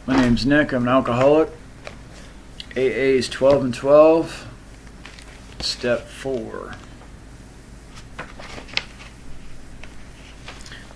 My name's Nick. I'm an alcoholic. AA is 12 and 12. Step 4.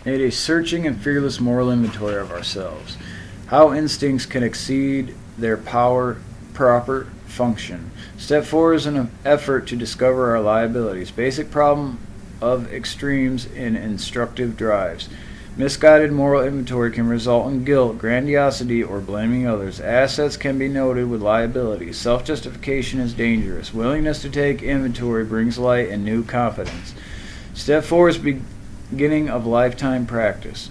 Made a searching and fearless moral inventory of ourselves. How instincts can exceed their proper function. Step 4 is an effort to discover our liabilities. Basic problem of extremes in instructive drives. Misguided moral inventory can result in guilt, grandiosity, or blaming others. Assets can be noted with liabilities. Self-justification is dangerous. Willingness to take inventory brings light and new confidence. Step 4 is beginning of lifetime practice.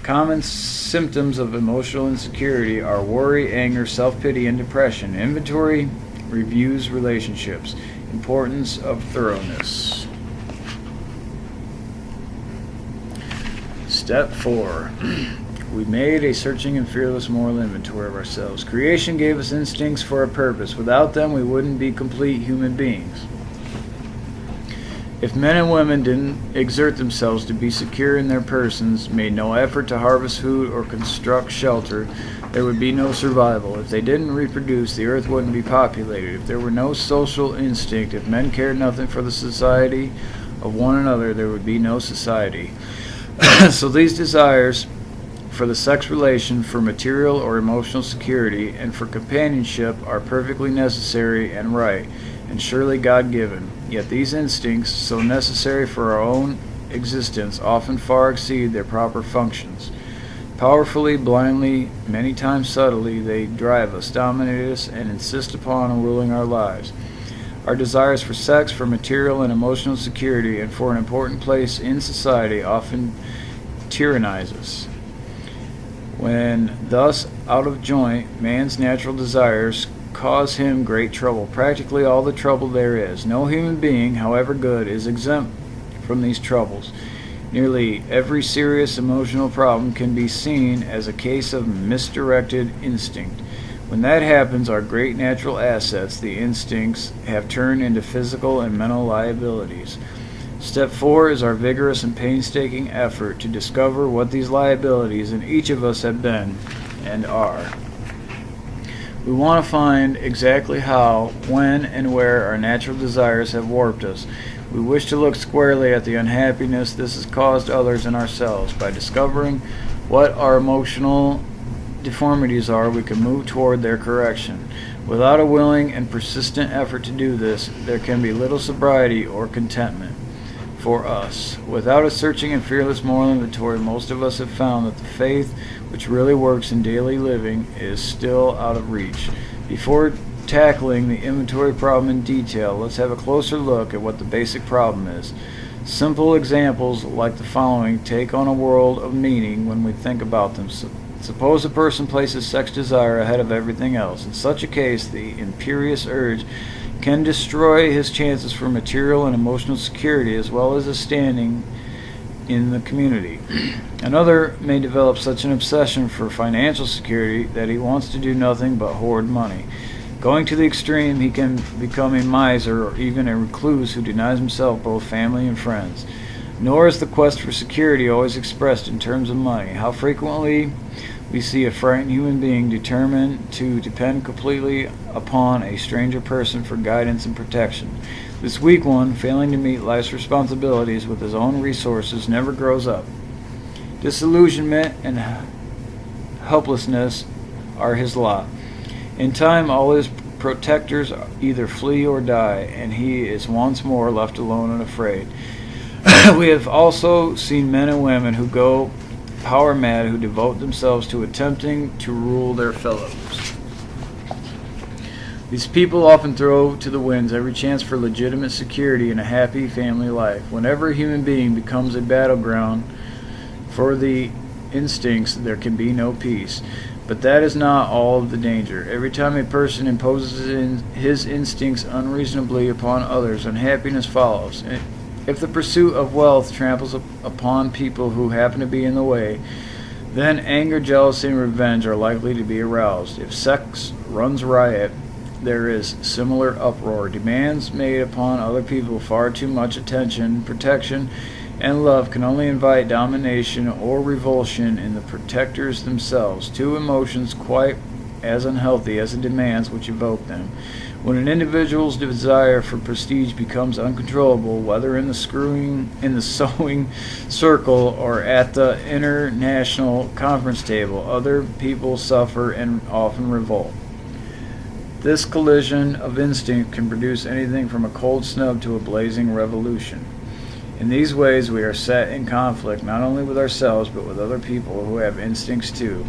Common symptoms of emotional insecurity are worry, anger, self-pity, and depression. Inventory reviews relationships. Importance of thoroughness. Step 4. We made a searching and fearless moral inventory of ourselves. Creation gave us instincts for a purpose. Without them, we wouldn't be complete human beings. If men and women didn't exert themselves to be secure in their persons, made no effort to harvest food or construct shelter, there would be no survival. If they didn't reproduce, the earth wouldn't be populated. If there were no social instinct, if men cared nothing for the society of one another, there would be no society. So these desires for the sex relation, for material or emotional security, and for companionship are perfectly necessary and right, and surely God-given. Yet these instincts, so necessary for our own existence, often far exceed their proper functions. Powerfully, blindly, many times subtly, they drive us, dominate us, and insist upon ruling our lives. Our desires for sex, for material and emotional security, and for an important place in society often tyrannize us. When thus out of joint, man's natural desires cause him great trouble, practically all the trouble there is. No human being, however good, is exempt from these troubles. Nearly every serious emotional problem can be seen as a case of misdirected instinct. When that happens, our great natural assets, the instincts, have turned into physical and mental liabilities. Step 4 is our vigorous and painstaking effort to discover what these liabilities in each of us have been and are. We want to find exactly how, when, and where our natural desires have warped us. We wish to look squarely at the unhappiness this has caused others and ourselves. By discovering what our emotional deformities are, we can move toward their correction. Without a willing and persistent effort to do this, there can be little sobriety or contentment for us. Without a searching and fearless moral inventory, most of us have found that the faith which really works in daily living is still out of reach. Before tackling the inventory problem in detail, let's have a closer look at what the basic problem is. Simple examples like the following take on a world of meaning when we think about them. Suppose a person places sex desire ahead of everything else. In such a case, the imperious urge can destroy his chances for material and emotional security as well as a standing in the community. Another may develop such an obsession for financial security that he wants to do nothing but hoard money. Going to the extreme, he can become a miser or even a recluse who denies himself both family and friends. Nor is the quest for security always expressed in terms of money. How frequently we see a frightened human being determined to depend completely upon a stranger person for guidance and protection. This weak one, failing to meet life's responsibilities with his own resources, never grows up. Disillusionment and helplessness are his lot. In time, all his protectors either flee or die, and he is once more left alone and afraid. We have also seen men and women who go power mad, who devote themselves to attempting to rule their fellows. These people often throw to the winds every chance for legitimate security and a happy family life. Whenever a human being becomes a battleground for the instincts, there can be no peace. But that is not all of the danger. Every time a person imposes his instincts unreasonably upon others, unhappiness follows. If the pursuit of wealth tramples upon people who happen to be in the way, then anger, jealousy, and revenge are likely to be aroused. If sex runs riot, there is similar uproar. Demands made upon other people far too much attention, protection, and love can only invite domination or revulsion in the protectors themselves, two emotions quite as unhealthy as the demands which evoke them. When an individual's desire for prestige becomes uncontrollable, whether in the sewing circle or at the international conference table, other people suffer and often revolt. This collision of instinct can produce anything from a cold snub to a blazing revolution. In these ways, we are set in conflict not only with ourselves but with other people who have instincts too.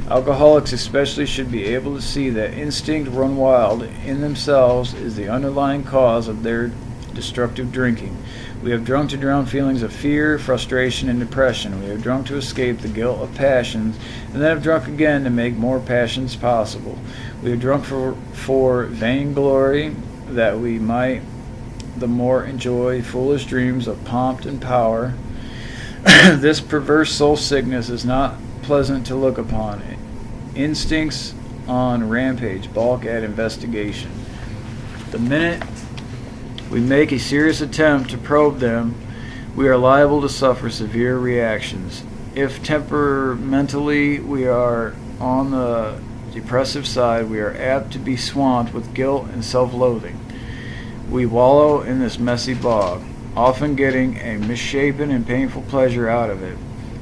Alcoholics especially should be able to see that instinct run wild in themselves is the underlying cause of their destructive drinking. We have drunk to drown feelings of fear, frustration, and depression. We have drunk to escape the guilt of passions, and then have drunk again to make more passions possible. We have drunk for vainglory, that we might the more enjoy foolish dreams of pomp and power. This perverse soul sickness is not pleasant to look upon. Instincts on rampage balk at investigation. The minute we make a serious attempt to probe them, we are liable to suffer severe reactions. If temperamentally we are on the depressive side, we are apt to be swamped with guilt and self-loathing. We wallow in this messy bog, often getting a misshapen and painful pleasure out of it.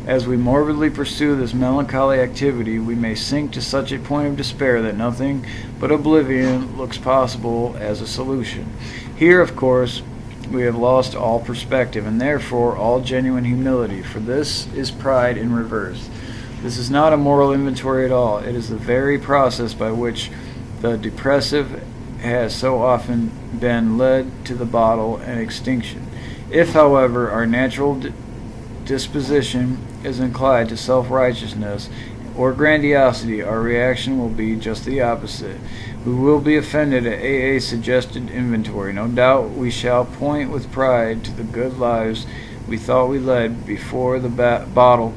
As we morbidly pursue this melancholy activity, we may sink to such a point of despair that nothing but oblivion looks possible as a solution. Here, of course, we have lost all perspective, and therefore all genuine humility, for this is pride in reverse. This is not a moral inventory at all. It is the very process by which the depressive has so often been led to the bottle and extinction. If, however, our natural disposition is inclined to self-righteousness or grandiosity, our reaction will be just the opposite. We will be offended at AA's suggested inventory. No doubt we shall point with pride to the good lives we thought we led before the bottle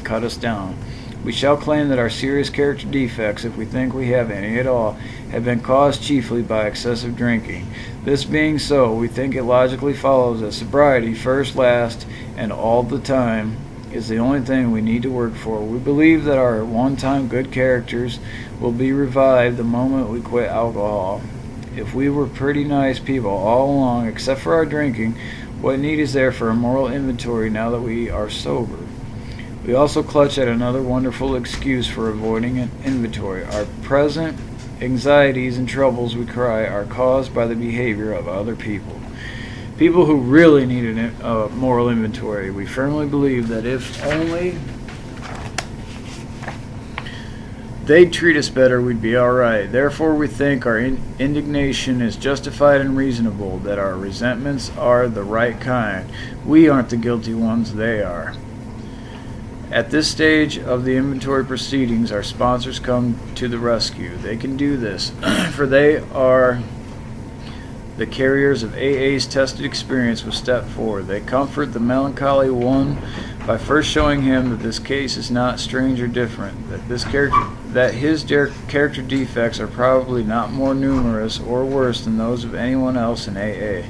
cut us down. We shall claim that our serious character defects, if we think we have any at all, have been caused chiefly by excessive drinking. This being so, we think it logically follows that sobriety, first, last, and all the time, is the only thing we need to work for. We believe that our one-time good characters will be revived the moment we quit alcohol. If we were pretty nice people all along, except for our drinking, what need is there for a moral inventory now that we are sober? We also clutch at another wonderful excuse for avoiding an inventory. Our present anxieties and troubles, we cry, are caused by the behavior of other people. People who really need a moral inventory. We firmly believe that if only they'd treat us better, we'd be all right. Therefore, we think our indignation is justified and reasonable, that our resentments are the right kind. We aren't the guilty ones, they are. At this stage of the inventory proceedings, our sponsors come to the rescue. They can do this, for they are the carriers of AA's tested experience with Step 4. They comfort the melancholy one by first showing him that this case is not strange or different, that his character defects are probably not more numerous or worse than those of anyone else in AA.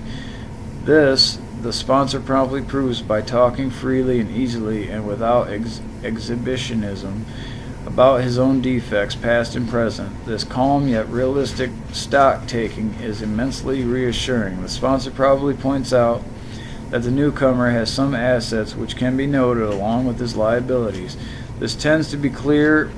This the sponsor promptly proves by talking freely and easily and without exhibitionism about his own defects, past and present. This calm yet realistic stock-taking is immensely reassuring. The sponsor probably points out that the newcomer has some assets which can be noted along with his liabilities. This tends to clear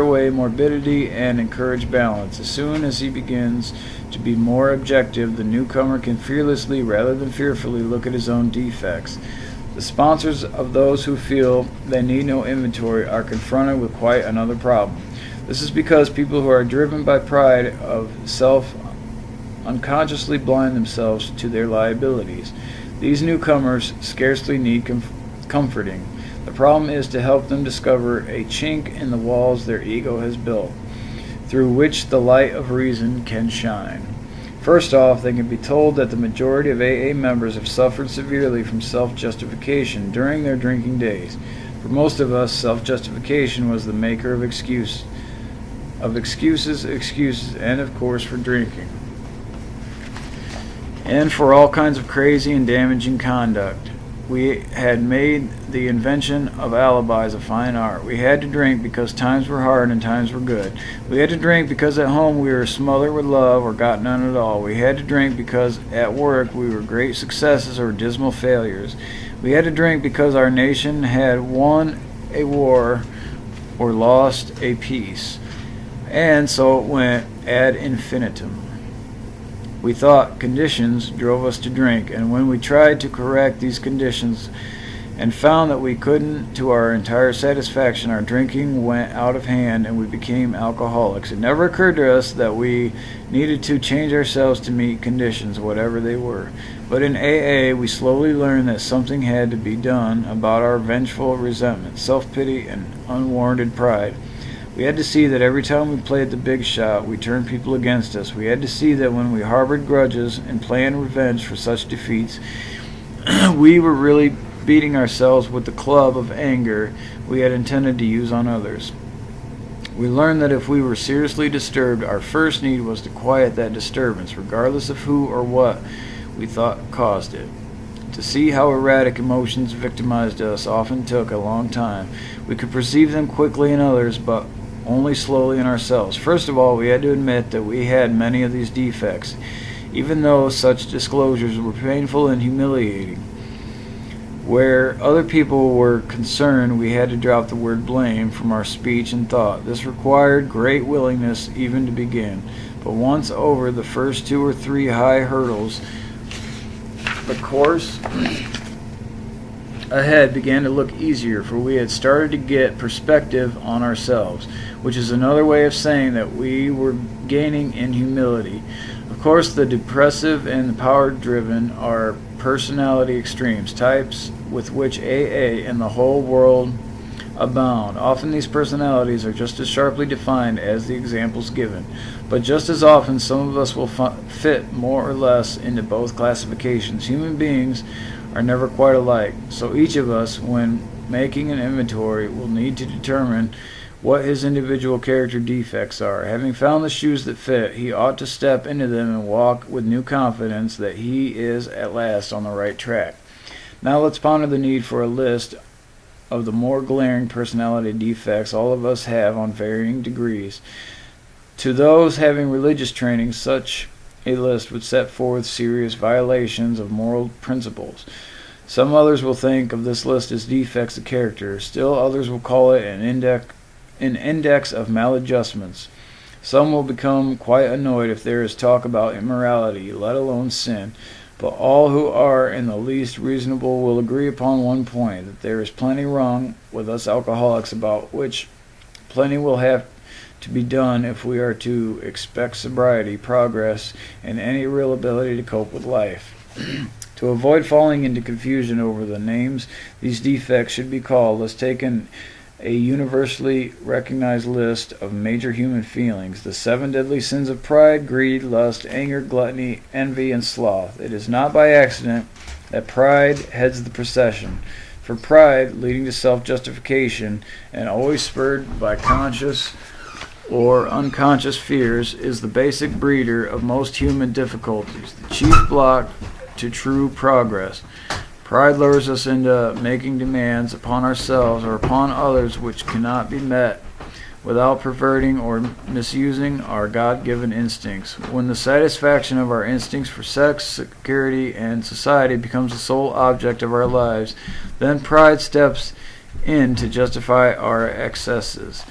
away morbidity and encourage balance. As soon as he begins to be more objective, the newcomer can fearlessly rather than fearfully look at his own defects. The sponsors of those who feel they need no inventory are confronted with quite another problem. This is because people who are driven by pride of self unconsciously blind themselves to their liabilities. These newcomers scarcely need comforting. The problem is to help them discover a chink in the walls their ego has built, through which the light of reason can shine. First off, they can be told that the majority of AA members have suffered severely from self-justification during their drinking days. For most of us, self-justification was the maker of excuses, and of course for drinking, and for all kinds of crazy and damaging conduct. we had made the invention of alibis a fine art. We had to drink because times were hard and times were good. We had to drink because at home we were smothered with love or got none at all. We had to drink because at work we were great successes or dismal failures. We had to drink because our nation had won a war or lost a peace. And so it went ad infinitum. We thought conditions drove us to drink, and when we tried to correct these conditions and found that we couldn't to our entire satisfaction, our drinking went out of hand and we became alcoholics. It never occurred to us that we needed to change ourselves to meet conditions, whatever they were. But in AA, we slowly learned that something had to be done about our vengeful resentment, self-pity, and unwarranted pride. We had to see that every time we played the big shot, we turned people against us. We had to see that when we harbored grudges and planned revenge for such defeats, we were really beating ourselves with the club of anger we had intended to use on others. We learned that if we were seriously disturbed, our first need was to quiet that disturbance, regardless of who or what we thought caused it. To see how erratic emotions victimized us often took a long time. We could perceive them quickly in others, but only slowly in ourselves. First of all, we had to admit that we had many of these defects, even though such disclosures were painful and humiliating. Where other people were concerned, we had to drop the word blame from our speech and thought. This required great willingness even to begin. But once over the first 2 or 3 high hurdles, the course ahead began to look easier, for we had started to get perspective on ourselves, which is another way of saying that we were gaining in humility. Of course, the depressive and the power-driven are personality extremes, types with which AA and the whole world abound. Often these personalities are just as sharply defined as the examples given, but just as often some of us will fit more or less into both classifications. Human beings are never quite alike, so each of us, when making an inventory, will need to determine what his individual character defects are. Having found the shoes that fit, he ought to step into them and walk with new confidence that he is at last on the right track. Now let's ponder the need for a list of the more glaring personality defects all of us have on varying degrees. To those having religious training, such a list would set forth serious violations of moral principles. Some others will think of this list as defects of character. Still others will call it an index of maladjustments. Some will become quite annoyed if there is talk about immorality, let alone sin. But all who are in the least reasonable will agree upon one point, that there is plenty wrong with us alcoholics, about which plenty will have to be done if we are to expect sobriety, progress, and any real ability to cope with life. To avoid falling into confusion over the names these defects should be called, let's take a universally recognized list of major human feelings: the 7 deadly sins of pride, greed, lust, anger, gluttony, envy, and sloth. It is not by accident that pride heads the procession, for pride, leading to self-justification and always spurred by conscious or unconscious fears, is the basic breeder of most human difficulties, the chief block to true progress. Pride lures us into making demands upon ourselves or upon others which cannot be met without perverting or misusing our God-given instincts. When the satisfaction of our instincts for sex, security, and society becomes the sole object of our lives, then pride steps in to justify our excesses.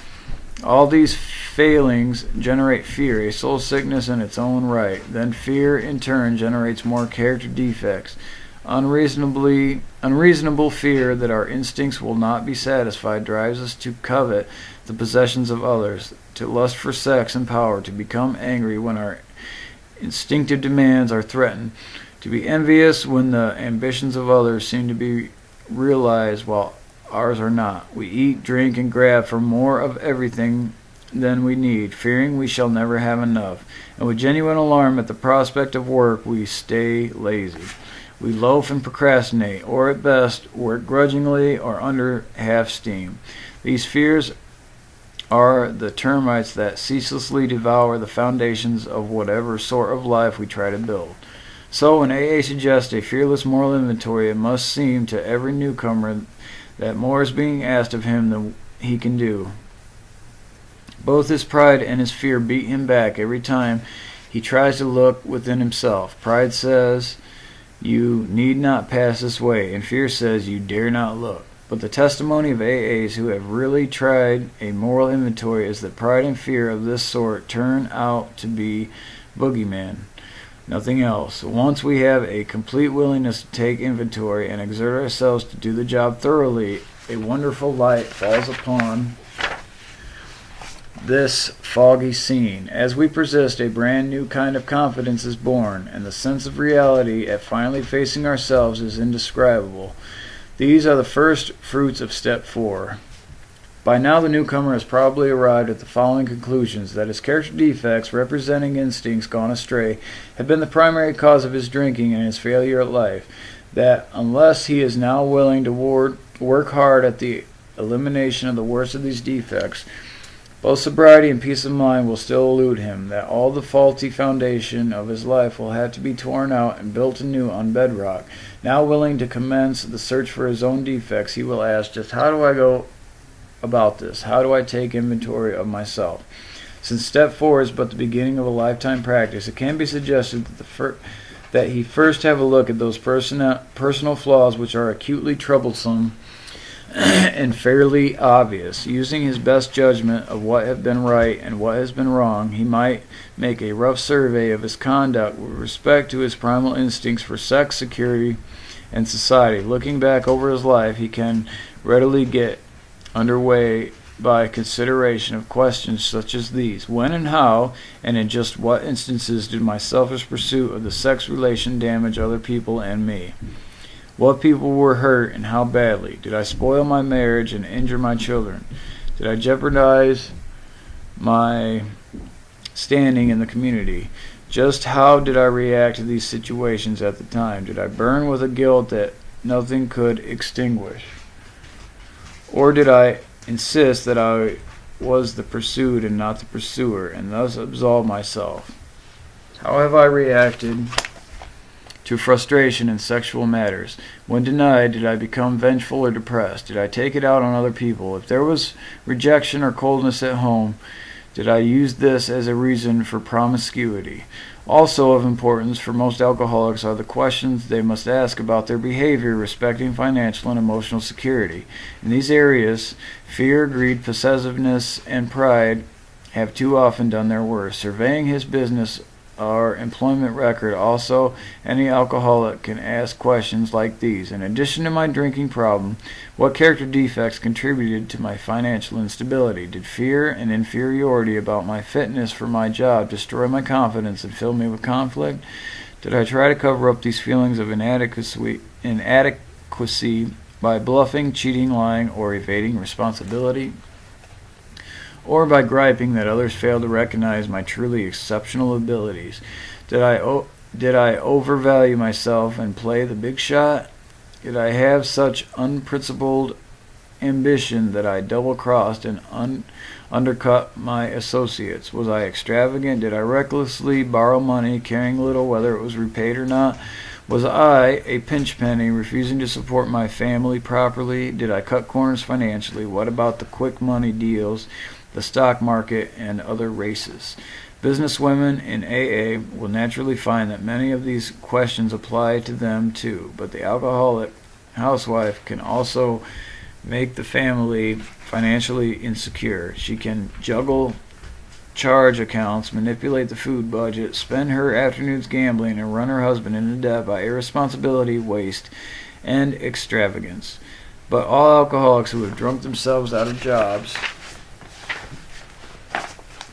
All these failings generate fear, a soul sickness in its own right. Then fear, in turn, generates more character defects. Unreasonable fear that our instincts will not be satisfied drives us to covet the possessions of others, to lust for sex and power, to become angry when our instinctive demands are threatened, to be envious when the ambitions of others seem to be realized while ours are not. We eat, drink, and grab for more of everything than we need, fearing we shall never have enough. And with genuine alarm at the prospect of work, we stay lazy. We loaf and procrastinate, or at best, work grudgingly or under half steam. These fears are the termites that ceaselessly devour the foundations of whatever sort of life we try to build. So when AA suggests a fearless moral inventory, it must seem to every newcomer that more is being asked of him than he can do. Both his pride and his fear beat him back every time he tries to look within himself. Pride says, "You need not pass this way," and fear says, "You dare not look." But the testimony of AAs who have really tried a moral inventory is that pride and fear of this sort turn out to be boogeyman, nothing else. Once we have a complete willingness to take inventory and exert ourselves to do the job thoroughly, a wonderful light falls upon this foggy scene. As we persist, a brand new kind of confidence is born, and the sense of reality at finally facing ourselves is indescribable. These are the first fruits of step 4. By now the newcomer has probably arrived at the following conclusions: that his character defects, representing instincts gone astray, have been the primary cause of his drinking and his failure at life; that unless he is now willing to work hard at the elimination of the worst of these defects, both sobriety and peace of mind will still elude him; that all the faulty foundation of his life will have to be torn out and built anew on bedrock. Now willing to commence the search for his own defects, he will ask, just how do I go about this? How do I take inventory of myself? Since step 4 is but the beginning of a lifetime practice, it can be suggested that he first have a look at those personal flaws which are acutely troublesome and fairly obvious. Using his best judgment of what has been right and what has been wrong, he might make a rough survey of his conduct with respect to his primal instincts for sex, security, and society. Looking back over his life, he can readily get underway by consideration of questions such as these: when and how, and in just what instances, did my selfish pursuit of the sex relation damage other people and me? What people were hurt and how badly? Did I spoil my marriage and injure my children? Did I jeopardize my standing in the community? Just how did I react to these situations at the time? Did I burn with a guilt that nothing could extinguish? Or did I insist that I was the pursued and not the pursuer, and thus absolve myself? How have I reacted to frustration in sexual matters? When denied, did I become vengeful or depressed? Did I take it out on other people? If there was rejection or coldness at home, did I use this as a reason for promiscuity? Also of importance for most alcoholics are the questions they must ask about their behavior respecting financial and emotional security. In these areas, fear, greed, possessiveness, and pride have too often done their worst. Surveying his business or employment record, also, any alcoholic can ask questions like these: in addition to my drinking problem, what character defects contributed to my financial instability? Did fear and inferiority about my fitness for my job destroy my confidence and fill me with conflict? Did I try to cover up these feelings of inadequacy by bluffing, cheating, lying, or evading responsibility? Or by griping that others fail to recognize my truly exceptional abilities? Did I overvalue myself and play the big shot? Did I have such unprincipled ambition that I double-crossed and undercut my associates? Was I extravagant? Did I recklessly borrow money, caring little whether it was repaid or not? Was I a pinch penny, refusing to support my family properly? Did I cut corners financially? What about the quick money deals, the stock market, and other races? Businesswomen in AA will naturally find that many of these questions apply to them too, but the alcoholic housewife can also make the family financially insecure. She can juggle charge accounts, manipulate the food budget, spend her afternoons gambling, and run her husband into debt by irresponsibility, waste, and extravagance. But all alcoholics who have drunk themselves out of jobs,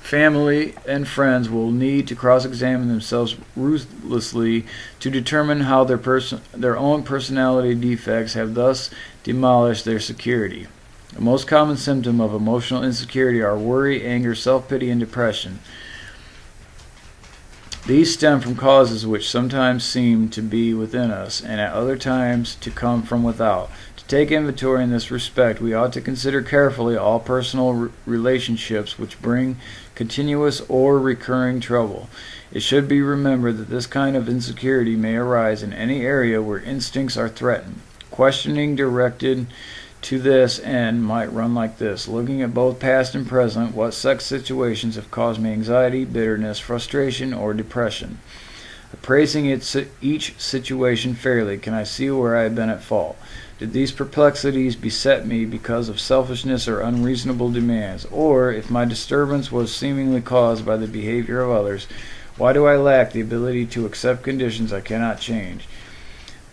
family, and friends will need to cross-examine themselves ruthlessly to determine how their own personality defects have thus demolished their security. The most common symptom of emotional insecurity are worry, anger, self-pity, and depression. These stem from causes which sometimes seem to be within us, and at other times to come from without. To take inventory in this respect, we ought to consider carefully all personal relationships which bring continuous or recurring trouble. It should be remembered that this kind of insecurity may arise in any area where instincts are threatened. Questioning directed to this end might run like this: looking at both past and present, what such situations have caused me anxiety, bitterness, frustration, or depression? Appraising each situation fairly, can I see where I have been at fault? Did these perplexities beset me because of selfishness or unreasonable demands? Or, if my disturbance was seemingly caused by the behavior of others, why do I lack the ability to accept conditions I cannot change?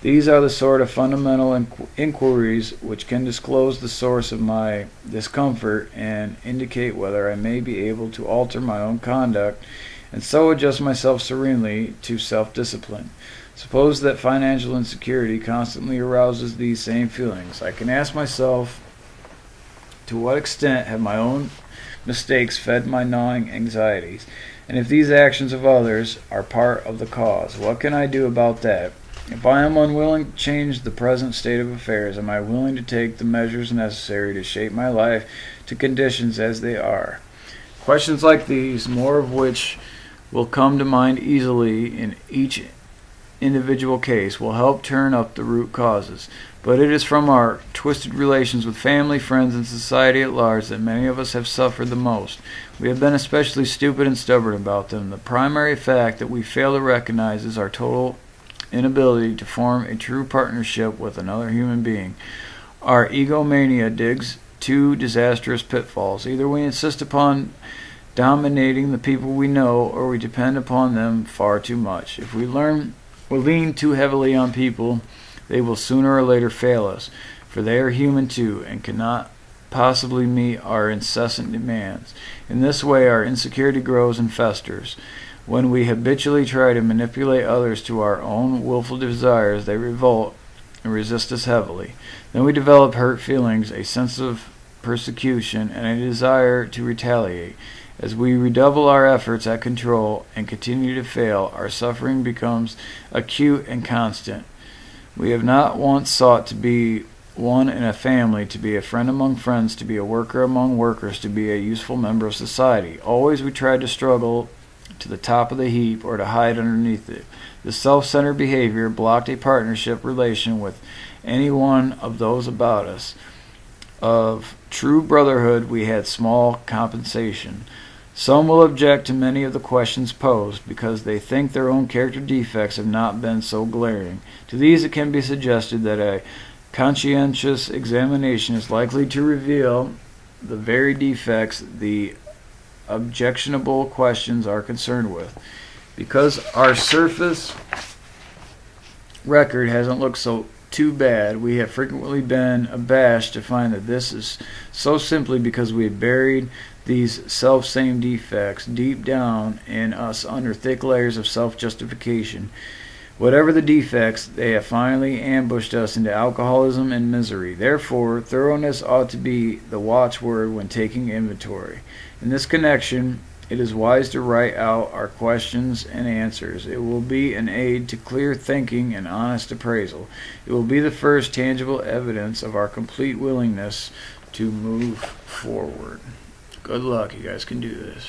These are the sort of fundamental inquiries which can disclose the source of my discomfort and indicate whether I may be able to alter my own conduct and so adjust myself serenely to self-discipline. Suppose that financial insecurity constantly arouses these same feelings. I can ask myself, to what extent have my own mistakes fed my gnawing anxieties? And if these actions of others are part of the cause, what can I do about that? If I am unwilling to change the present state of affairs, am I willing to take the measures necessary to shape my life to conditions as they are? Questions like these, more of which will come to mind easily in each individual case, will help turn up the root causes. But it is from our twisted relations with family, friends, and society at large that many of us have suffered the most. We have been especially stupid and stubborn about them. The primary fact that we fail to recognize is our total inability to form a true partnership with another human being. Our egomania digs two disastrous pitfalls. Either we insist upon dominating the people we know, or we depend upon them far too much. If we lean too heavily on people, they will sooner or later fail us, for they are human too, and cannot possibly meet our incessant demands. In this way, our insecurity grows and festers. When we habitually try to manipulate others to our own willful desires, they revolt and resist us heavily. Then we develop hurt feelings, a sense of persecution, and a desire to retaliate. As we redouble our efforts at control and continue to fail, our suffering becomes acute and constant. We have not once sought to be one in a family, to be a friend among friends, to be a worker among workers, to be a useful member of society. Always we tried to struggle to the top of the heap or to hide underneath it. This self-centered behavior blocked a partnership relation with any one of those about us. Of true brotherhood we had small compensation. Some will object to many of the questions posed because they think their own character defects have not been so glaring. To these it can be suggested that a conscientious examination is likely to reveal the very defects the objectionable questions are concerned with. Because our surface record hasn't looked so too bad, we have frequently been abashed to find that this is so simply because we had buried these self-same defects deep down in us under thick layers of self-justification. Whatever the defects, they have finally ambushed us into alcoholism and misery. Therefore, thoroughness ought to be the watchword when taking inventory. In this connection, it is wise to write out our questions and answers. It will be an aid to clear thinking and honest appraisal. It will be the first tangible evidence of our complete willingness to move forward. Good luck, you guys can do this.